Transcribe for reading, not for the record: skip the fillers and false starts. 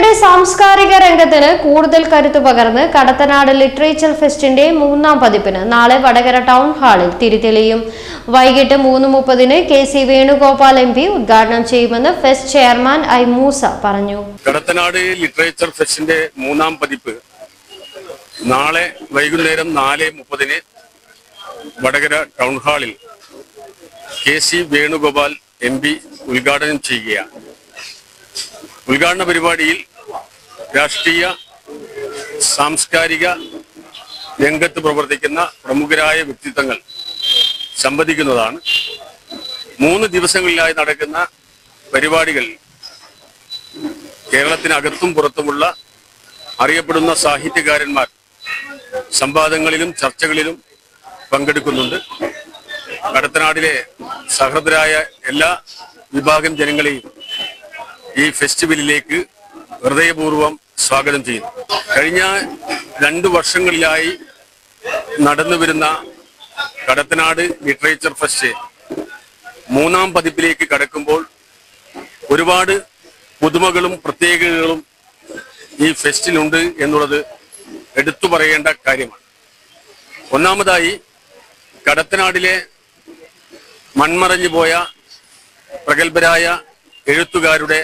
നാടിന്റെ സാംസ്കാരിക രംഗത്തിന് കൂടുതൽ കരുത്തു പകർന്ന് കടത്തനാട് ലിറ്ററേച്ചർ ഫെസ്റ്റിന്റെ 3ാം പതിപ്പിന് നാളെ വടകര ടൗൺ ഹാളിൽ തിരിതെളിയും. വൈകിട്ട് 3:30 KC വേണുഗോപാൽ MP ഉദ്ഘാടനം ചെയ്യുമെന്ന് ഫെസ്റ്റ് ചെയർമാൻ ഐ മൂസ പറഞ്ഞു. കടത്തനാട് ലിറ്ററേച്ചർ ഫെസ്റ്റിന്റെ 3ാം പതിപ്പ് നാളെ വൈകുന്നേരം 4:30 വടകര ടൗൺ ഹാളിൽ KC വേണുഗോപാൽ MP ഉദ്ഘാടനം ചെയ്യുകയാണ്. ഉദ്ഘാടന പരിപാടിയിൽ രാഷ്ട്രീയ സാംസ്കാരിക രംഗത്ത് പ്രവർത്തിക്കുന്ന പ്രമുഖരായ വ്യക്തിത്വങ്ങൾ സംവദിക്കുന്നതാണ്. 3 ദിവസങ്ങളിലായി നടക്കുന്ന പരിപാടികൾ കേരളത്തിനകത്തും പുറത്തുമുള്ള അറിയപ്പെടുന്ന സാഹിത്യകാരന്മാർ സംവാദങ്ങളിലും ചർച്ചകളിലും പങ്കെടുക്കുന്നുണ്ട്. കടത്തനാടിലെ സഹൃദരായ എല്ലാ വിഭാഗം ജനങ്ങളെയും ഈ ഫെസ്റ്റിവലിലേക്ക് ഹൃദയപൂർവ്വം സ്വാഗതം ചെയ്യുന്നു. കഴിഞ്ഞ 2 വർഷങ്ങളിലായി നടന്നുവരുന്ന കടത്തനാട് ലിറ്ററേച്ചർ ഫെസ്റ്റ് 3ാം പതിപ്പിലേക്ക് കടക്കുമ്പോൾ ഒരുപാട് പുതുമകളും പ്രത്യേകതകളും ഈ ഫെസ്റ്റിലുണ്ട് എന്നുള്ളത് എടുത്തു പറയേണ്ട കാര്യമാണ്. ഒന്നാമതായി കടത്തനാടിലെ മൺമറഞ്ഞു പോയ പ്രഗത്ഭരായ എഴുത്തുകാരുടെ